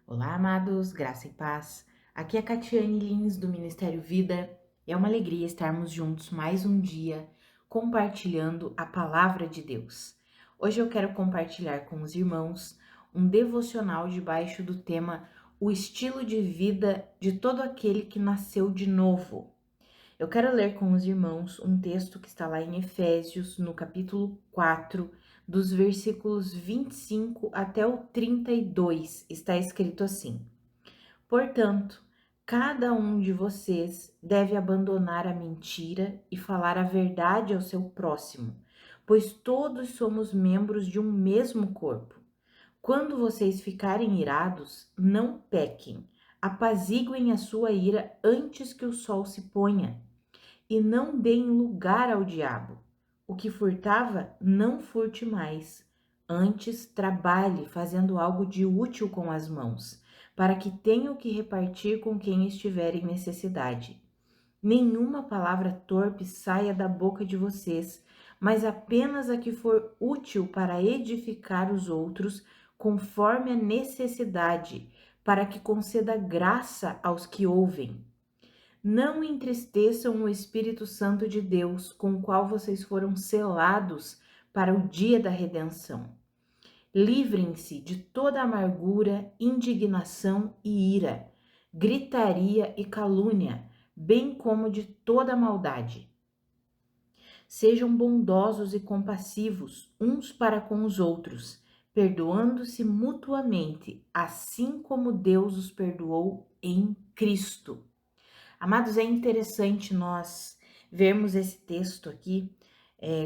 Olá, amados, graça e paz. Aqui é Catiane Lins do Ministério Vida. É uma alegria estarmos juntos mais um dia compartilhando a palavra de Deus. Hoje eu quero compartilhar com os irmãos um devocional debaixo do tema O estilo de vida de todo aquele que nasceu de novo. Eu quero ler com os irmãos um texto que está lá em Efésios, no capítulo 4, dos versículos 25 até o 32. Está escrito assim: Portanto, cada um de vocês deve abandonar a mentira e falar a verdade ao seu próximo, pois todos somos membros de um mesmo corpo. Quando vocês ficarem irados, não pequem. Apaziguem a sua ira antes que o sol se ponha e não deem lugar ao diabo. O que furtava, não furte mais. Antes, trabalhe fazendo algo de útil com as mãos, para que tenha o que repartir com quem estiver em necessidade. Nenhuma palavra torpe saia da boca de vocês, mas apenas a que for útil para edificar os outros, conforme a necessidade, para que conceda graça aos que ouvem. Não entristeçam o Espírito Santo de Deus, com o qual vocês foram selados para o dia da redenção. Livrem-se de toda amargura, indignação e ira, gritaria e calúnia, bem como de toda maldade. Sejam bondosos e compassivos uns para com os outros, perdoando-se mutuamente, assim como Deus os perdoou em Cristo. Amados, é interessante nós vermos esse texto aqui.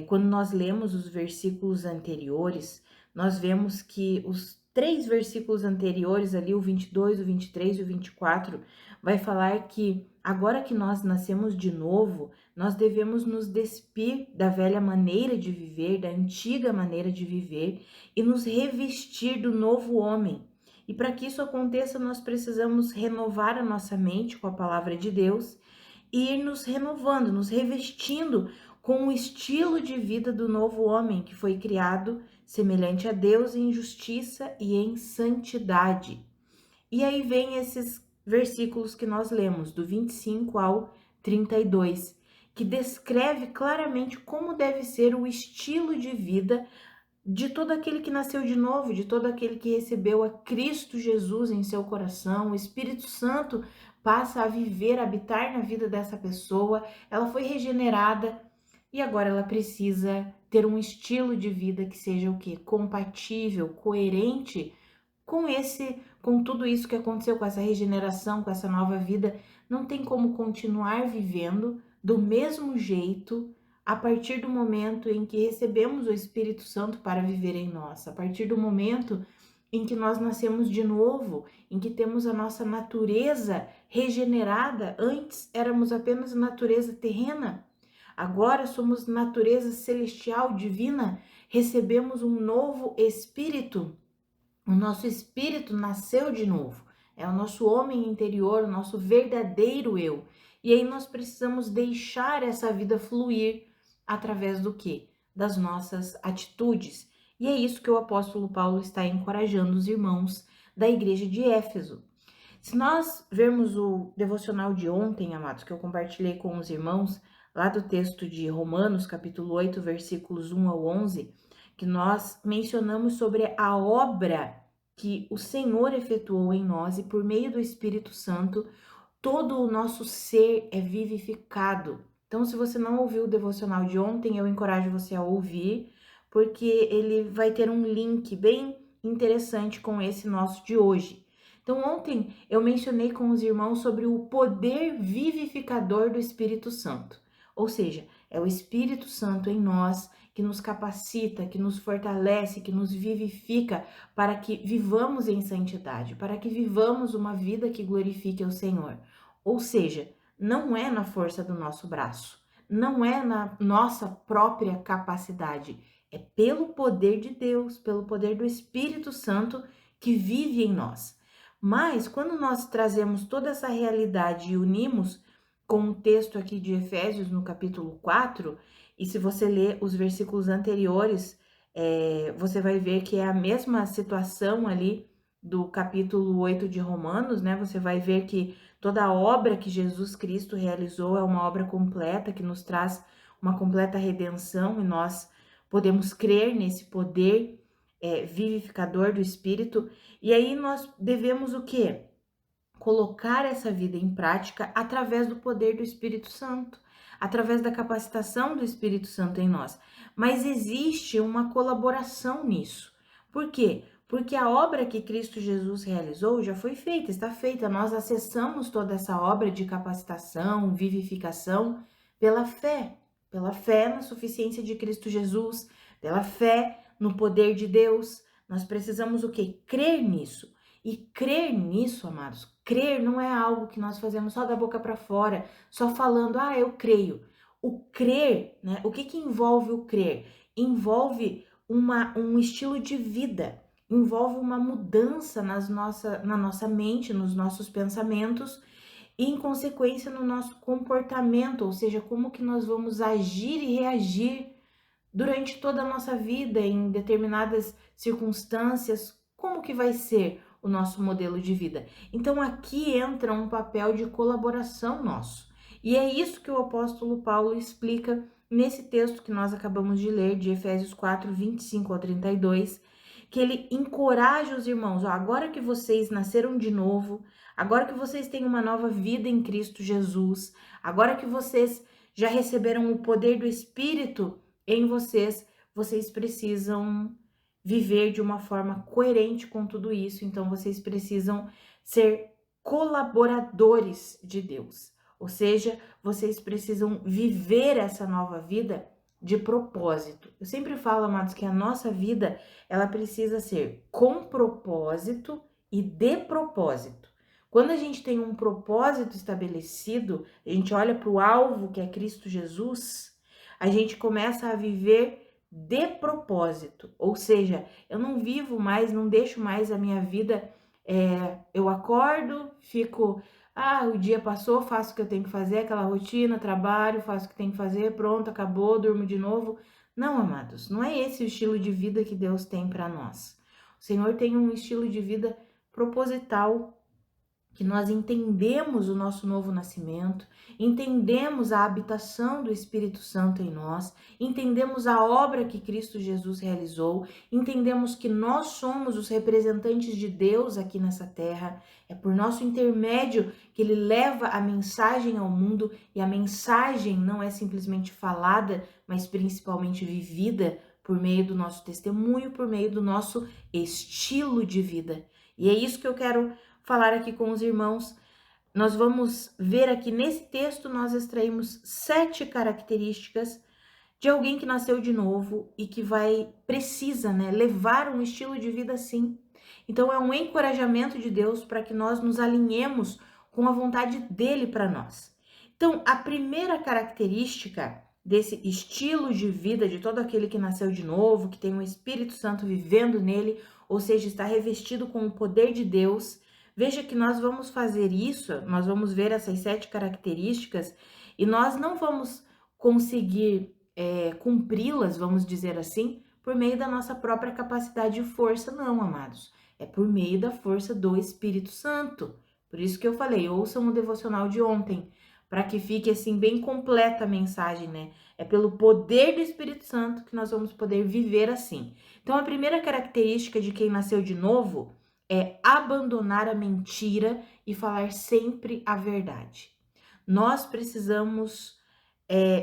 Quando nós lemos os versículos anteriores, nós vemos que os 3 versículos anteriores ali, o 22, o 23 e o 24, vai falar que agora que nós nascemos de novo, nós devemos nos despir da velha maneira de viver, da antiga maneira de viver e nos revestir do novo homem. E para que isso aconteça, nós precisamos renovar a nossa mente com a palavra de Deus e ir nos renovando, nos revestindo com o estilo de vida do novo homem que foi criado semelhante a Deus em justiça e em santidade. E aí vem esses versículos que nós lemos, do 25 ao 32, que descreve claramente como deve ser o estilo de vida de todo aquele que nasceu de novo, de todo aquele que recebeu a Cristo Jesus em seu coração. O Espírito Santo passa a viver, a habitar na vida dessa pessoa. Ela foi regenerada e agora ela precisa ter um estilo de vida que seja o quê? Compatível, coerente com tudo isso que aconteceu, com essa regeneração, com essa nova vida. Não tem como continuar vivendo do mesmo jeito a partir do momento em que recebemos o Espírito Santo para viver em nós, a partir do momento em que nós nascemos de novo, em que temos a nossa natureza regenerada. Antes éramos apenas natureza terrena, agora somos natureza celestial, divina, recebemos um novo espírito. O nosso espírito nasceu de novo, é o nosso homem interior, o nosso verdadeiro eu. E aí nós precisamos deixar essa vida fluir através do quê? Das nossas atitudes. E é isso que o apóstolo Paulo está encorajando os irmãos da igreja de Éfeso. Se nós vermos o devocional de ontem, amados, que eu compartilhei com os irmãos, lá do texto de Romanos, capítulo 8, versículos 1 ao 11, que nós mencionamos sobre a obra que o Senhor efetuou em nós e por meio do Espírito Santo, todo o nosso ser é vivificado. Então, se você não ouviu o devocional de ontem, eu encorajo você a ouvir, porque ele vai ter um link bem interessante com esse nosso de hoje. Então, ontem eu mencionei com os irmãos sobre o poder vivificador do Espírito Santo. Ou seja, é o Espírito Santo em nós que nos capacita, que nos fortalece, que nos vivifica para que vivamos em santidade, para que vivamos uma vida que glorifique ao Senhor. Ou seja, não é na força do nosso braço, não é na nossa própria capacidade, é pelo poder de Deus, pelo poder do Espírito Santo que vive em nós. Mas quando nós trazemos toda essa realidade e unimos com o texto aqui de Efésios no capítulo 4, e se você ler os versículos anteriores, você vai ver que é a mesma situação ali do capítulo 8 de Romanos, né, você vai ver que toda a obra que Jesus Cristo realizou é uma obra completa, que nos traz uma completa redenção, e nós podemos crer nesse poder vivificador do Espírito. E aí nós devemos o quê? Colocar essa vida em prática através do poder do Espírito Santo, através da capacitação do Espírito Santo em nós. Mas existe uma colaboração nisso. Por quê? Porque a obra que Cristo Jesus realizou já foi feita, está feita. Nós acessamos toda essa obra de capacitação, vivificação pela fé na suficiência de Cristo Jesus, pela fé no poder de Deus. Nós precisamos o quê? Crer nisso. E crer nisso, amados, crer não é algo que nós fazemos só da boca para fora, só falando, eu creio. O crer, né? O que envolve o crer? Envolve um estilo de vida, envolve uma mudança na nossa mente, nos nossos pensamentos e, em consequência, no nosso comportamento, ou seja, como que nós vamos agir e reagir durante toda a nossa vida, em determinadas circunstâncias, como que vai ser o nosso modelo de vida? Então aqui entra um papel de colaboração nosso. E é isso que o apóstolo Paulo explica nesse texto que nós acabamos de ler, de Efésios 4, 25 ao 32, que ele encoraja os irmãos, agora que vocês nasceram de novo, agora que vocês têm uma nova vida em Cristo Jesus, agora que vocês já receberam o poder do Espírito em vocês, vocês precisam viver de uma forma coerente com tudo isso. Então, vocês precisam ser colaboradores de Deus. Ou seja, vocês precisam viver essa nova vida de propósito. Eu sempre falo, amados, que a nossa vida, ela precisa ser com propósito e de propósito. Quando a gente tem um propósito estabelecido, a gente olha para o alvo que é Cristo Jesus, a gente começa a viver de propósito, ou seja, eu não vivo mais, não deixo mais a minha vida, eu acordo, fico, o dia passou, faço o que eu tenho que fazer, aquela rotina, trabalho, faço o que tenho que fazer, pronto, acabou, durmo de novo. Não, amados, não é esse o estilo de vida que Deus tem para nós. O Senhor tem um estilo de vida proposital, que nós entendemos o nosso novo nascimento, entendemos a habitação do Espírito Santo em nós, entendemos a obra que Cristo Jesus realizou, entendemos que nós somos os representantes de Deus aqui nessa terra, é por nosso intermédio que ele leva a mensagem ao mundo, e a mensagem não é simplesmente falada, mas principalmente vivida por meio do nosso testemunho, por meio do nosso estilo de vida. E é isso que eu quero falar aqui com os irmãos. Nós vamos ver aqui nesse texto, nós extraímos 7 características de alguém que nasceu de novo e que precisa, né, levar um estilo de vida assim. Então é um encorajamento de Deus para que nós nos alinhemos com a vontade dele para nós. Então, a primeira característica desse estilo de vida de todo aquele que nasceu de novo, que tem o Espírito Santo vivendo nele, ou seja, está revestido com o poder de Deus. Veja que nós vamos fazer isso, nós vamos ver essas 7 características e nós não vamos conseguir cumpri-las, vamos dizer assim, por meio da nossa própria capacidade e força, não, amados. É por meio da força do Espírito Santo. Por isso que eu falei, ouçam o devocional de ontem, para que fique assim bem completa a mensagem, né? É pelo poder do Espírito Santo que nós vamos poder viver assim. Então, a primeira característica de quem nasceu de novo é abandonar a mentira e falar sempre a verdade. Nós precisamos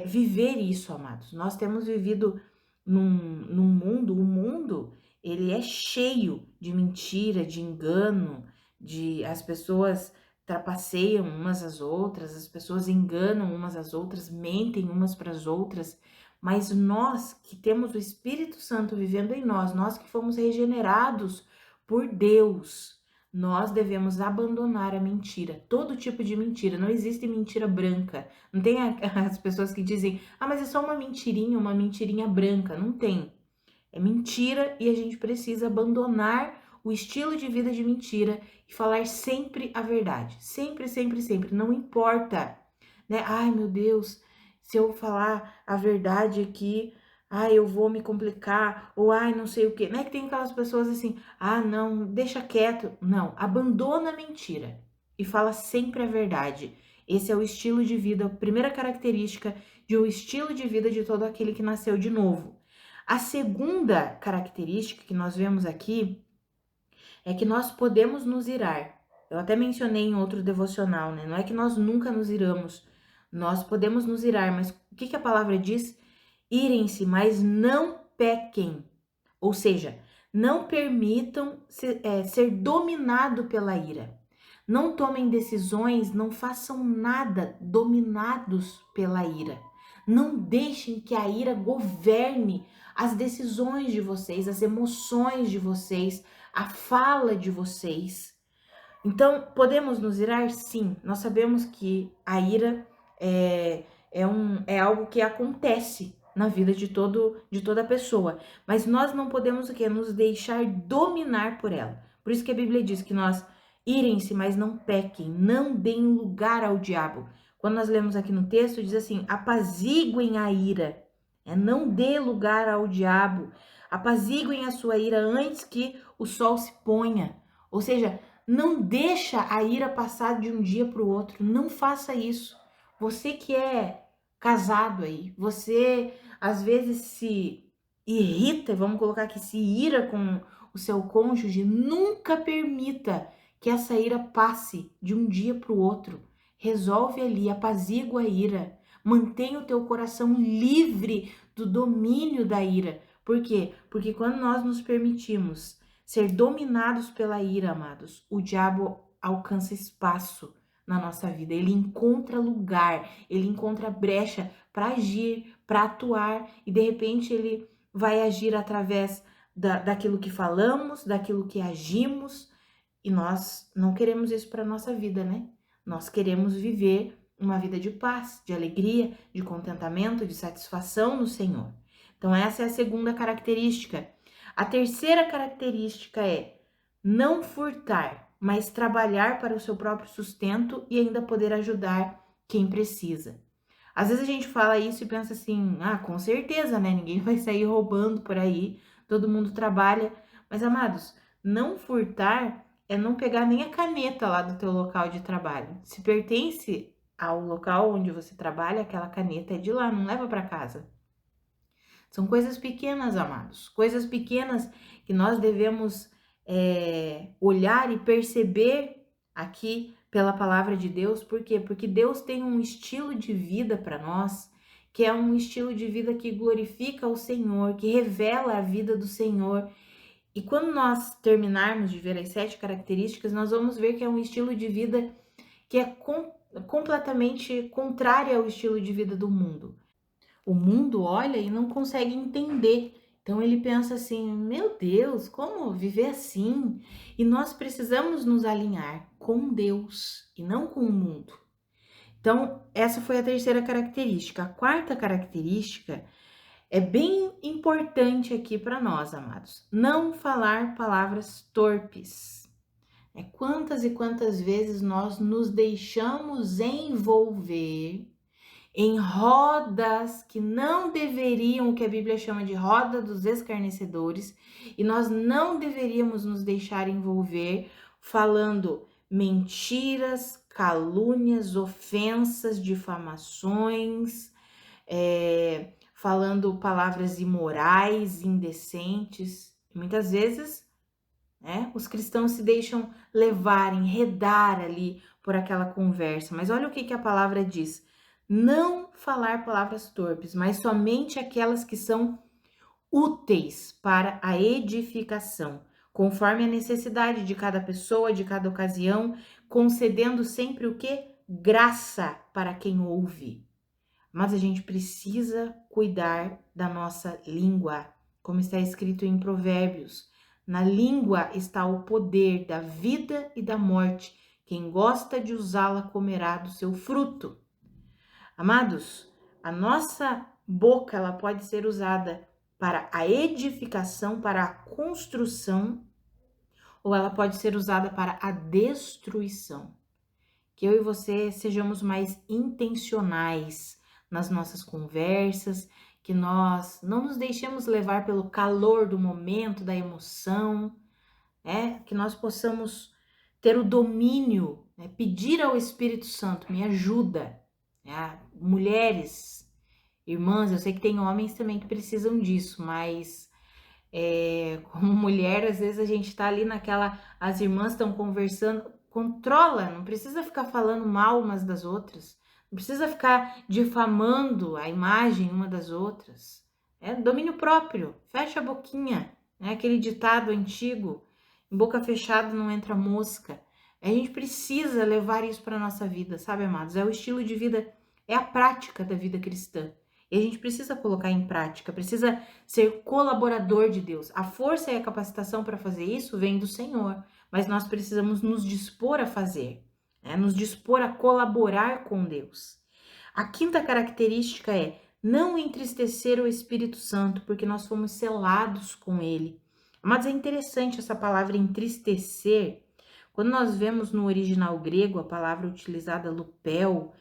viver isso, amados. Nós temos vivido num mundo, o mundo, ele é cheio de mentira, de engano, as pessoas trapaceiam umas às outras, as pessoas enganam umas às outras, mentem umas para as outras, mas nós que temos o Espírito Santo vivendo em nós, nós que fomos regenerados por Deus, nós devemos abandonar a mentira, todo tipo de mentira. Não existe mentira branca. Não tem as pessoas que dizem, mas é só uma mentirinha branca. Não tem. É mentira e a gente precisa abandonar o estilo de vida de mentira e falar sempre a verdade. Sempre, sempre, sempre. Não importa, né? Ai, meu Deus, se eu falar a verdade aqui, ai, eu vou me complicar, ou ai, não sei o quê. Não é que tem aquelas pessoas assim, ah, não, deixa quieto. Não, abandona a mentira e fala sempre a verdade. Esse é o estilo de vida, a primeira característica de um estilo de vida de todo aquele que nasceu de novo. A segunda característica que nós vemos aqui é que nós podemos nos irar. Eu até mencionei em outro devocional, né? Não é que nós nunca nos iramos, nós podemos nos irar, mas o que a palavra diz? Irem-se, mas não pequem. Ou seja, não permitam ser dominado pela ira. Não tomem decisões, não façam nada dominados pela ira. Não deixem que a ira governe as decisões de vocês, as emoções de vocês, a fala de vocês. Então, podemos nos irar? Sim. Nós sabemos que a ira é algo que acontece na vida de toda pessoa. Mas nós não podemos o quê? Nos deixar dominar por ela. Por isso que a Bíblia diz que nós irem-se, mas não pequem, não deem lugar ao diabo. Quando nós lemos aqui no texto, diz assim, apaziguem a ira, não dê lugar ao diabo, apaziguem a sua ira antes que o sol se ponha. Ou seja, não deixa a ira passar de um dia para o outro. Não faça isso. Você que é casado aí, você às vezes se irrita, vamos colocar aqui, se ira com o seu cônjuge, nunca permita que essa ira passe de um dia para o outro. Resolve ali, apazigua a ira. Mantenha o teu coração livre do domínio da ira. Por quê? Porque quando nós nos permitimos ser dominados pela ira, amados, o diabo alcança espaço na nossa vida, ele encontra lugar, ele encontra brecha para agir, para atuar, e de repente ele vai agir através daquilo que falamos, daquilo que agimos, e nós não queremos isso para nossa vida, né? Nós queremos viver uma vida de paz, de alegria, de contentamento, de satisfação no Senhor. Então essa é a segunda característica. A terceira característica é não furtar, mas trabalhar para o seu próprio sustento e ainda poder ajudar quem precisa. Às vezes a gente fala isso e pensa assim, ah, com certeza, né? Ninguém vai sair roubando por aí, todo mundo trabalha. Mas, amados, não furtar é não pegar nem a caneta lá do teu local de trabalho. Se pertence ao local onde você trabalha, aquela caneta é de lá, não leva para casa. São coisas pequenas, amados, coisas pequenas que nós devemos olhar e perceber aqui pela palavra de Deus. Por quê? Porque Deus tem um estilo de vida para nós, que é um estilo de vida que glorifica o Senhor, que revela a vida do Senhor. E quando nós terminarmos de ver as 7 características, nós vamos ver que é um estilo de vida que é completamente contrário ao estilo de vida do mundo. O mundo olha e não consegue entender. Então ele pensa assim: meu Deus, como viver assim? E nós precisamos nos alinhar com Deus e não com o mundo. Então, essa foi a terceira característica. A quarta característica é bem importante aqui para nós, amados. Não falar palavras torpes. Quantas e quantas vezes nós nos deixamos envolver em rodas que não deveriam, o que a Bíblia chama de roda dos escarnecedores, e nós não deveríamos nos deixar envolver falando mentiras, calúnias, ofensas, difamações, falando palavras imorais, indecentes. Muitas vezes, né, os cristãos se deixam levar, enredar ali por aquela conversa. Mas olha o que a palavra diz: não falar palavras torpes, mas somente aquelas que são úteis para a edificação, conforme a necessidade de cada pessoa, de cada ocasião, concedendo sempre o que? Graça para quem ouve. Mas a gente precisa cuidar da nossa língua, como está escrito em Provérbios. Na língua está o poder da vida e da morte. Quem gosta de usá-la comerá do seu fruto. Amados, a nossa boca ela pode ser usada para a edificação, para a construção, ou ela pode ser usada para a destruição. Que eu e você sejamos mais intencionais nas nossas conversas, que nós não nos deixemos levar pelo calor do momento, da emoção, que nós possamos ter o domínio, pedir ao Espírito Santo, me ajuda, mulheres, irmãs, eu sei que tem homens também que precisam disso, mas como mulher, às vezes a gente tá ali naquela, as irmãs estão conversando, controla, não precisa ficar falando mal umas das outras, não precisa ficar difamando a imagem uma das outras, domínio próprio, fecha a boquinha, aquele ditado antigo, em boca fechada não entra mosca. A gente precisa levar isso para nossa vida, sabe, amados? É o estilo de vida, é a prática da vida cristã. E a gente precisa colocar em prática, precisa ser colaborador de Deus. A força e a capacitação para fazer isso vem do Senhor, mas nós precisamos nos dispor a fazer, nos dispor a colaborar com Deus. A quinta característica é não entristecer o Espírito Santo, porque nós fomos selados com ele. Mas é interessante essa palavra entristecer. Quando nós vemos no original grego a palavra utilizada lupel,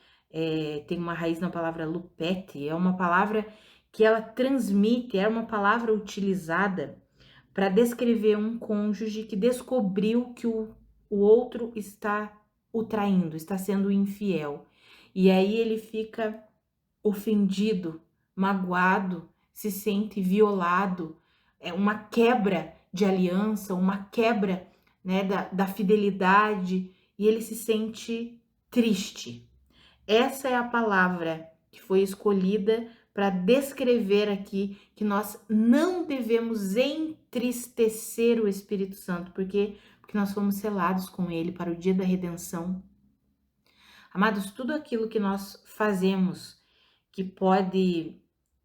tem uma raiz na palavra lupete, é uma palavra que ela transmite, é uma palavra utilizada para descrever um cônjuge que descobriu que o outro está o traindo, está sendo infiel. E aí ele fica ofendido, magoado, se sente violado, é uma quebra de aliança, uma quebra, da fidelidade, e ele se sente triste. Essa é a palavra que foi escolhida para descrever aqui que nós não devemos entristecer o Espírito Santo, porque nós fomos selados com ele para o dia da redenção. Amados, tudo aquilo que nós fazemos que pode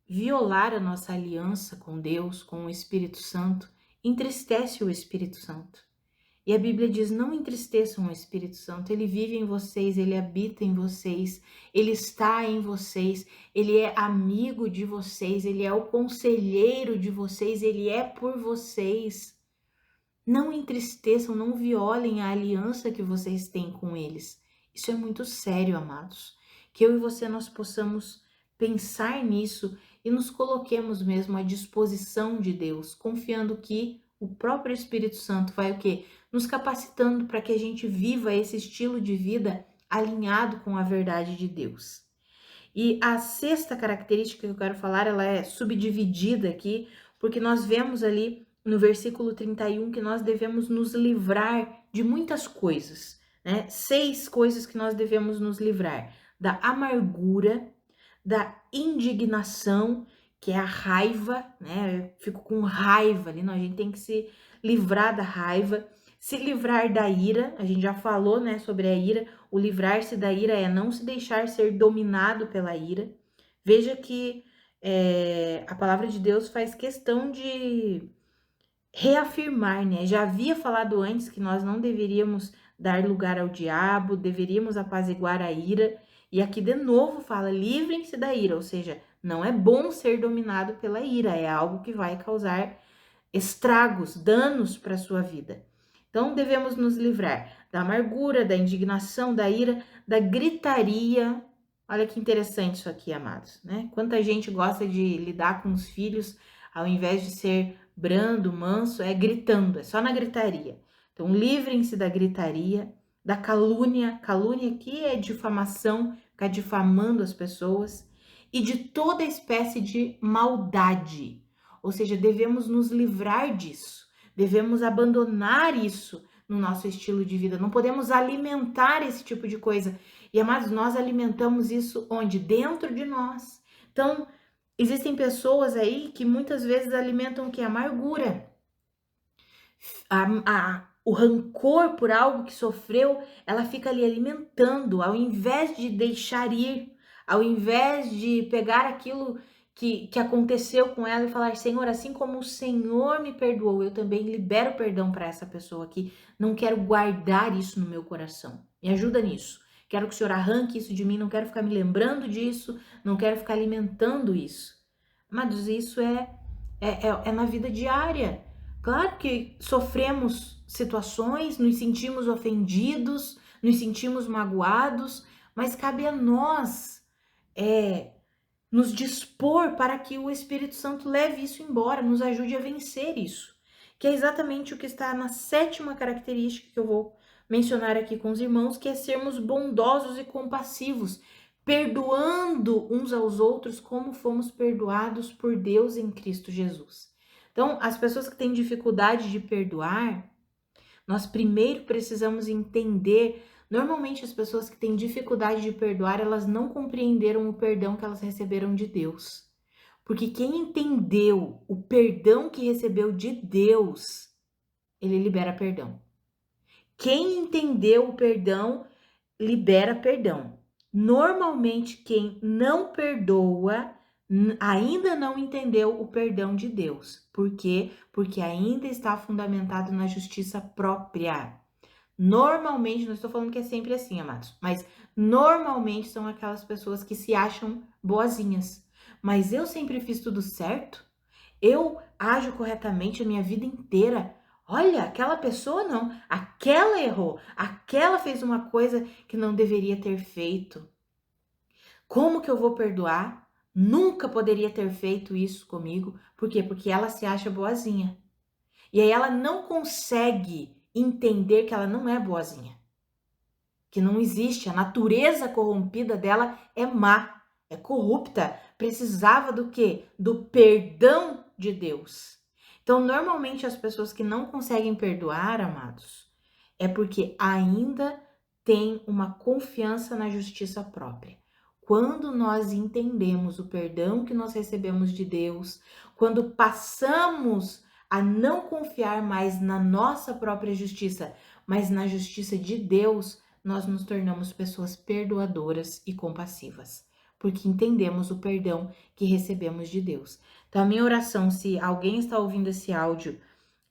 violar a nossa aliança com Deus, com o Espírito Santo, entristece o Espírito Santo. E a Bíblia diz, não entristeçam o Espírito Santo, ele vive em vocês, ele habita em vocês, ele está em vocês, ele é amigo de vocês, ele é o conselheiro de vocês, ele é por vocês. Não entristeçam, não violem a aliança que vocês têm com eles. Isso é muito sério, amados. Que eu e você nós possamos pensar nisso e nos coloquemos mesmo à disposição de Deus, confiando que o próprio Espírito Santo vai o quê? Nos capacitando para que a gente viva esse estilo de vida alinhado com a verdade de Deus. E a sexta característica que eu quero falar, ela é subdividida aqui, porque nós vemos ali no versículo 31 que nós devemos nos livrar de muitas coisas, 6 coisas que nós devemos nos livrar: da amargura, da indignação, que é a raiva, Eu fico com raiva ali, a gente tem que se livrar da raiva, se livrar da ira, a gente já falou, sobre a ira, o livrar-se da ira é não se deixar ser dominado pela ira. Veja que a palavra de Deus faz questão de reafirmar, Já havia falado antes que nós não deveríamos dar lugar ao diabo, deveríamos apaziguar a ira, e aqui de novo fala, livrem-se da ira, ou seja, não é bom ser dominado pela ira, é algo que vai causar estragos, danos para a sua vida. Então, devemos nos livrar da amargura, da indignação, da ira, da gritaria. Olha que interessante isso aqui, amados, Quanta gente gosta de lidar com os filhos, ao invés de ser brando, manso, gritando, é só na gritaria. Então, livrem-se da gritaria, da calúnia. Calúnia aqui é difamação, ficar difamando as pessoas, e de toda espécie de maldade. Ou seja, devemos nos livrar disso, devemos abandonar isso no nosso estilo de vida. Não podemos alimentar esse tipo de coisa. E, amados, nós alimentamos isso onde? Dentro de nós. Então, existem pessoas aí que muitas vezes alimentam o que? Amargura. O rancor por algo que sofreu, ela fica ali alimentando, ao invés de deixar ir, ao invés de pegar aquilo que aconteceu com ela e falar, Senhor, assim como o Senhor me perdoou, eu também libero perdão para essa pessoa aqui. Não quero guardar isso no meu coração. Me ajuda nisso. Quero que o Senhor arranque isso de mim, não quero ficar me lembrando disso, não quero ficar alimentando isso. Mas isso é na vida diária. Claro que sofremos situações, nos sentimos ofendidos, nos sentimos magoados, mas cabe a nós nos dispor para que o Espírito Santo leve isso embora, nos ajude a vencer isso. Que é exatamente o que está na 7ª característica que eu vou mencionar aqui com os irmãos, que é sermos bondosos e compassivos, perdoando uns aos outros como fomos perdoados por Deus em Cristo Jesus. Então, as pessoas que têm dificuldade de perdoar, nós primeiro precisamos entender. Normalmente, as pessoas que têm dificuldade de perdoar, elas não compreenderam o perdão que elas receberam de Deus. Porque quem entendeu o perdão que recebeu de Deus, ele libera perdão. Quem entendeu o perdão, libera perdão. Normalmente, quem não perdoa, ainda não entendeu o perdão de Deus. Por quê? Porque ainda está fundamentado na justiça própria. Normalmente, não estou falando que é sempre assim, amados, mas normalmente são aquelas pessoas que se acham boazinhas. Mas eu sempre fiz tudo certo? Eu ajo corretamente a minha vida inteira? Olha, aquela pessoa não, aquela errou, aquela fez uma coisa que não deveria ter feito. Como que eu vou perdoar? Nunca poderia ter feito isso comigo. Por quê? Porque ela se acha boazinha. E aí ela não consegue entender que ela não é boazinha. Que não existe, a natureza corrompida dela é má, é corrupta. Precisava do quê? Do perdão de Deus. Então, normalmente as pessoas que não conseguem perdoar, amados, é porque ainda tem uma confiança na justiça própria. Quando nós entendemos o perdão que nós recebemos de Deus, quando passamos a não confiar mais na nossa própria justiça, mas na justiça de Deus, nós nos tornamos pessoas perdoadoras e compassivas, porque entendemos o perdão que recebemos de Deus. Então, a minha oração, se alguém está ouvindo esse áudio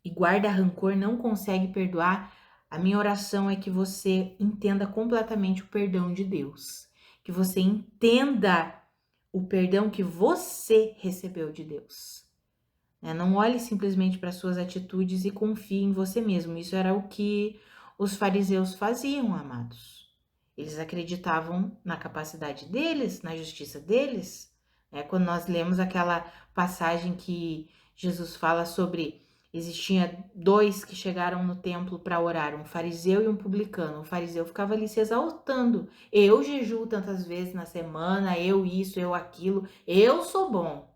e guarda rancor, não consegue perdoar, a minha oração é que você entenda completamente o perdão de Deus, que você entenda o perdão que você recebeu de Deus. Não olhe simplesmente para suas atitudes e confie em você mesmo. Isso era o que os fariseus faziam, amados. Eles acreditavam na capacidade deles, na justiça deles. Quando nós lemos aquela passagem que Jesus fala sobre, existia 2 que chegaram no templo para orar, um fariseu e um publicano. O fariseu ficava ali se exaltando. Eu jejuo tantas vezes na semana, eu isso, eu aquilo, eu sou bom.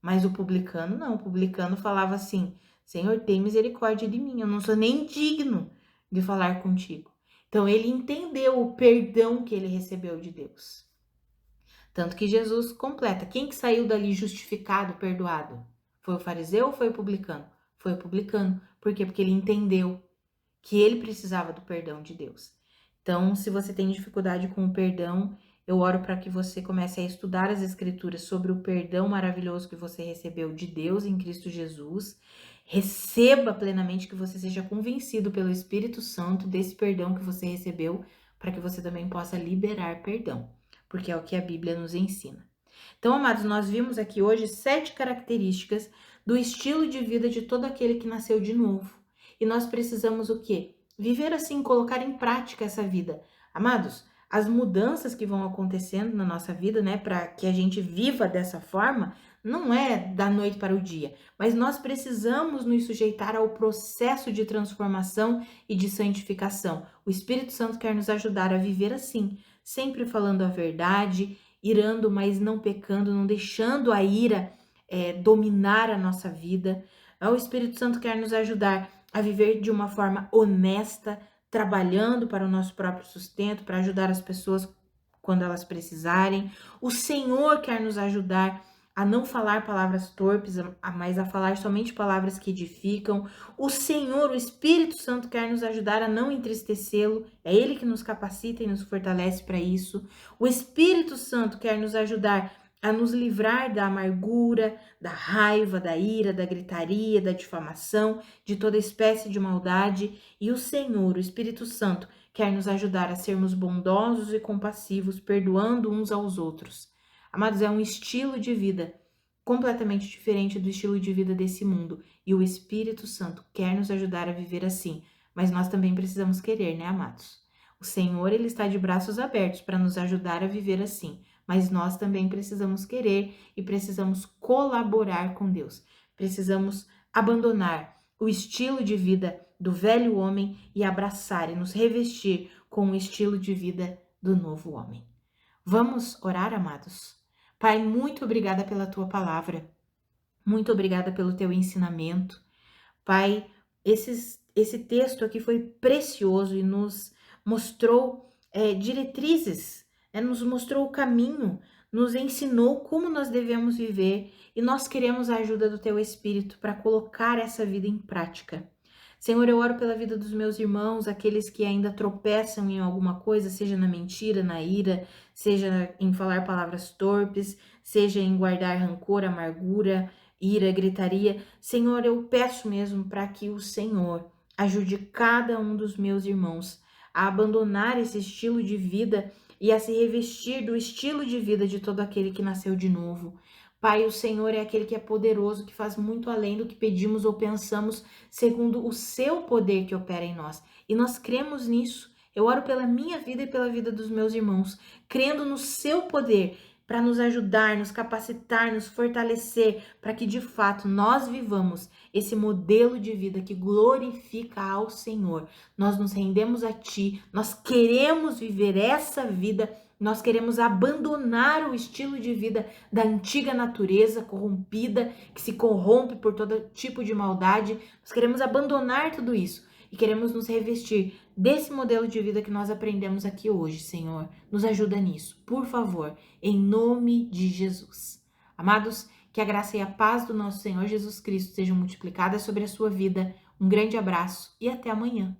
Mas o publicano não, o publicano falava assim: Senhor, tem misericórdia de mim, eu não sou nem digno de falar contigo. Então ele entendeu o perdão que ele recebeu de Deus. Tanto que Jesus completa: quem que saiu dali justificado, perdoado? Foi o fariseu ou foi o publicano? Foi o publicano. Por quê? Porque ele entendeu que ele precisava do perdão de Deus. Então, se você tem dificuldade com o perdão, eu oro para que você comece a estudar as Escrituras sobre o perdão maravilhoso que você recebeu de Deus em Cristo Jesus. Receba plenamente, que você seja convencido pelo Espírito Santo desse perdão que você recebeu, para que você também possa liberar perdão, porque é o que a Bíblia nos ensina. Então, amados, nós vimos aqui hoje 7 características do estilo de vida de todo aquele que nasceu de novo. E nós precisamos o quê? Viver assim, colocar em prática essa vida. Amados, as mudanças que vão acontecendo na nossa vida, para que a gente viva dessa forma, não é da noite para o dia, mas nós precisamos nos sujeitar ao processo de transformação e de santificação. O Espírito Santo quer nos ajudar a viver assim, sempre falando a verdade, irando, mas não pecando, não deixando a ira dominar a nossa vida. O Espírito Santo quer nos ajudar a viver de uma forma honesta, trabalhando para o nosso próprio sustento, para ajudar as pessoas quando elas precisarem. O Senhor quer nos ajudar a não falar palavras torpes, mas a falar somente palavras que edificam. O Senhor, o Espírito Santo, quer nos ajudar a não entristecê-lo. É Ele que nos capacita e nos fortalece para isso. O Espírito Santo quer nos ajudar a nos livrar da amargura, da raiva, da ira, da gritaria, da difamação, de toda espécie de maldade. E o Senhor, o Espírito Santo, quer nos ajudar a sermos bondosos e compassivos, perdoando uns aos outros. Amados, é um estilo de vida completamente diferente do estilo de vida desse mundo. E o Espírito Santo quer nos ajudar a viver assim. Mas nós também precisamos querer, amados? O Senhor, Ele está de braços abertos para nos ajudar a viver assim. mas nós também precisamos querer e precisamos colaborar com Deus. Precisamos abandonar o estilo de vida do velho homem e abraçar e nos revestir com o estilo de vida do novo homem. Vamos orar, amados? Pai, muito obrigada pela tua palavra. Muito obrigada pelo teu ensinamento. Pai, esse texto aqui foi precioso e nos mostrou diretrizes, nos mostrou o caminho, nos ensinou como nós devemos viver e nós queremos a ajuda do teu Espírito para colocar essa vida em prática. Senhor, eu oro pela vida dos meus irmãos, aqueles que ainda tropeçam em alguma coisa, seja na mentira, na ira, seja em falar palavras torpes, seja em guardar rancor, amargura, ira, gritaria. Senhor, eu peço mesmo para que o Senhor ajude cada um dos meus irmãos a abandonar esse estilo de vida e a se revestir do estilo de vida de todo aquele que nasceu de novo. Pai, o Senhor é aquele que é poderoso, que faz muito além do que pedimos ou pensamos, segundo o seu poder que opera em nós. E nós cremos nisso. Eu oro pela minha vida e pela vida dos meus irmãos, crendo no seu poder para nos ajudar, nos capacitar, nos fortalecer, para que de fato nós vivamos esse modelo de vida que glorifica ao Senhor. Nós nos rendemos a Ti, nós queremos viver essa vida. Nós queremos abandonar o estilo de vida da antiga natureza corrompida, que se corrompe por todo tipo de maldade. Nós queremos abandonar tudo isso e queremos nos revestir desse modelo de vida que nós aprendemos aqui hoje, Senhor. Nos ajuda nisso, por favor, em nome de Jesus. Amados, que a graça e a paz do nosso Senhor Jesus Cristo sejam multiplicadas sobre a sua vida. Um grande abraço e até amanhã.